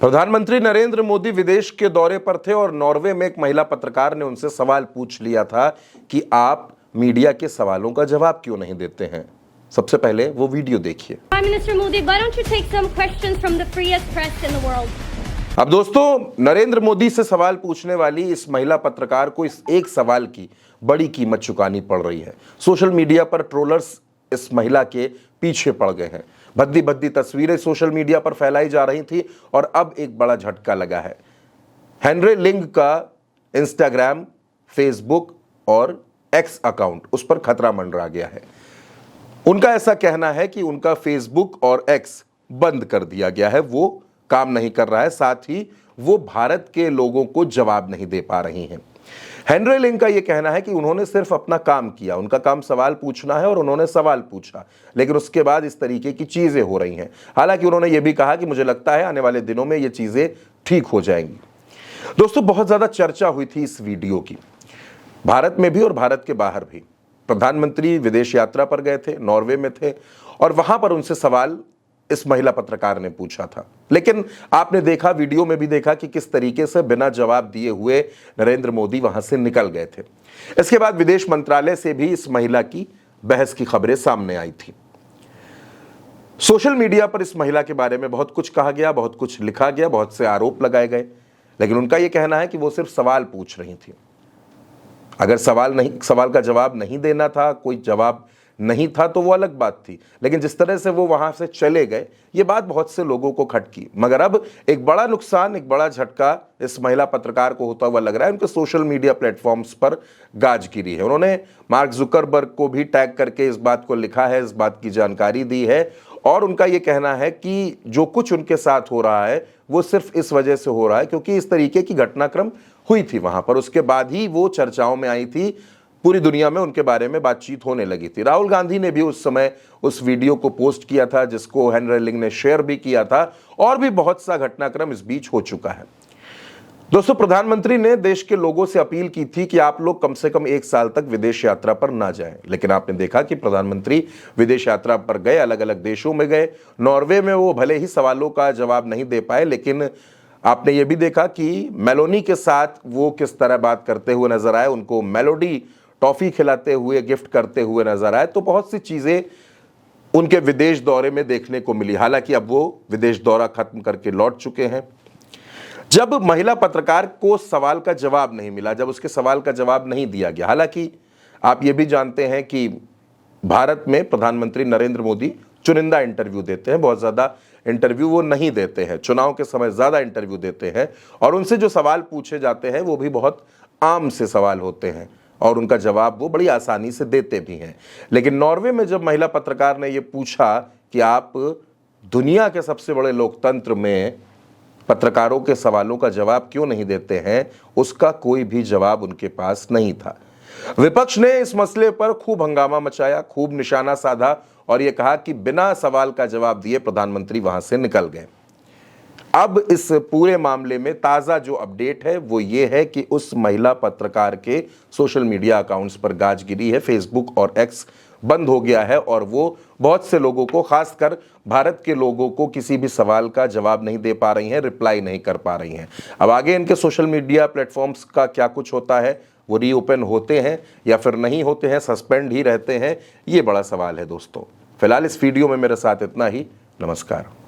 प्रधानमंत्री नरेंद्र मोदी विदेश के दौरे पर थे और नॉर्वे में एक महिला पत्रकार ने उनसे सवाल पूछ लिया था कि आप मीडिया के सवालों का जवाब क्यों नहीं देते हैं। सबसे पहले वो वीडियो देखिए। Prime Minister Modi, why don't you take some questions from the freest press in the world? अब दोस्तों, नरेंद्र मोदी से सवाल पूछने वाली इस महिला पत्रकार को इस एक सवाल की बड़ी कीमत चुकानी पड़ रही है। सोशल मीडिया पर ट्रोलर्स इस महिला के पीछे पड़ गए हैं। भद्दी भद्दी तस्वीरें सोशल मीडिया पर फैलाई जा रही थी और अब एक बड़ा झटका लगा है। हेनरी लिंग का इंस्टाग्राम, फेसबुक और एक्स अकाउंट, उस पर खतरा मंडरा गया है। उनका ऐसा कहना है कि उनका फेसबुक और एक्स बंद कर दिया गया है, वो काम नहीं कर रहा है, साथ ही वो भारत के लोगों को जवाब नहीं दे पा रही हैं। हेनरी लिंग का यह कहना है कि उन्होंने सिर्फ अपना काम किया, उनका काम सवाल पूछना है और उन्होंने सवाल पूछा, लेकिन उसके बाद इस तरीके की चीजें हो रही हैं। हालांकि उन्होंने यह भी कहा कि मुझे लगता है आने वाले दिनों में ये चीजें ठीक हो जाएंगी। दोस्तों, बहुत ज्यादा चर्चा हुई थी इस वीडियो की, भारत में भी और भारत के बाहर भी। प्रधानमंत्री विदेश यात्रा पर गए थे, नॉर्वे में थे, और वहां पर उनसे सवाल इस महिला पत्रकार ने पूछा था। लेकिन आपने देखा, वीडियो में भी देखा कि किस तरीके से बिना जवाब दिए हुए नरेंद्र मोदी वहां से निकल गए थे। इसके बाद विदेश मंत्रालय से भी इस महिला की बहस की खबरें सामने आई थी। सोशल मीडिया पर इस महिला के बारे में बहुत कुछ कहा गया, बहुत कुछ लिखा गया, बहुत से आरोप लगाए गए, लेकिन उनका यह कहना है कि वो सिर्फ सवाल पूछ रही थी। अगर सवाल का जवाब नहीं देना था, कोई जवाब नहीं था, तो वो अलग बात थी, लेकिन जिस तरह से वो वहां से चले गए, ये बात बहुत से लोगों को खटकी। मगर अब एक बड़ा नुकसान, एक बड़ा झटका इस महिला पत्रकार को होता हुआ लग रहा है। उनके सोशल मीडिया प्लेटफॉर्म्स पर गाज गिरी है। उन्होंने मार्क जुकरबर्ग को भी टैग करके इस बात को लिखा है, इस बात की जानकारी दी है, और उनका ये कहना है कि जो कुछ उनके साथ हो रहा है वो सिर्फ इस वजह से हो रहा है क्योंकि इस तरीके की घटनाक्रम हुई थी वहां पर। उसके बाद ही वो चर्चाओं में आई थी, पूरी दुनिया में उनके बारे में बातचीत होने लगी थी। राहुल गांधी ने भी उस समय उस वीडियो को पोस्ट किया था, जिसको हेनरी लिंग ने शेयर भी किया था, और भी बहुत सा घटनाक्रम इस बीच हो चुका है। दोस्तों, प्रधानमंत्री ने देश के लोगों से अपील की थी कि आप लोग कम से कम 1 साल तक विदेश यात्रा पर ना जाएं, लेकिन आपने देखा कि प्रधानमंत्री विदेश यात्रा पर गए, अलग अलग देशों में गए। नॉर्वे में वो भले ही सवालों का जवाब नहीं दे पाए, लेकिन आपने ये भी देखा कि मेलोनी के साथ वो किस तरह बात करते हुए नजर आए, उनको मेलोडी टॉफी खिलाते हुए, गिफ्ट करते हुए नजर आए। तो बहुत सी चीजें उनके विदेश दौरे में देखने को मिली। हालांकि अब वो विदेश दौरा खत्म करके लौट चुके हैं। जब महिला पत्रकार को सवाल का जवाब नहीं मिला, जब उसके सवाल का जवाब नहीं दिया गया, हालांकि आप ये भी जानते हैं कि भारत में प्रधानमंत्री नरेंद्र मोदी चुनिंदा इंटरव्यू देते हैं, बहुत ज्यादा इंटरव्यू वो नहीं देते हैं। चुनाव के समय ज्यादा इंटरव्यू देते हैं और उनसे जो सवाल पूछे जाते हैं वो भी बहुत आम से सवाल होते हैं और उनका जवाब वो बड़ी आसानी से देते भी हैं। लेकिन नॉर्वे में जब महिला पत्रकार ने ये पूछा कि आप दुनिया के सबसे बड़े लोकतंत्र में पत्रकारों के सवालों का जवाब क्यों नहीं देते हैं, उसका कोई भी जवाब उनके पास नहीं था। विपक्ष ने इस मसले पर खूब हंगामा मचाया, खूब निशाना साधा और यह कहा कि बिना सवाल का जवाब दिए प्रधानमंत्री वहां से निकल गए। अब इस पूरे मामले में ताजा जो अपडेट है वो ये है कि उस महिला पत्रकार के सोशल मीडिया अकाउंट्स पर गाज गिरी है, फेसबुक और एक्स बंद हो गया है और वो बहुत से लोगों को, खासकर भारत के लोगों को, किसी भी सवाल का जवाब नहीं दे पा रही हैं, रिप्लाई नहीं कर पा रही हैं। अब आगे इनके सोशल मीडिया प्लेटफॉर्म्स का क्या कुछ होता है, वो रीओपन होते हैं या फिर नहीं होते हैं, सस्पेंड ही रहते हैं, ये बड़ा सवाल है। दोस्तों, फिलहाल इस वीडियो में मेरे साथ इतना ही। नमस्कार।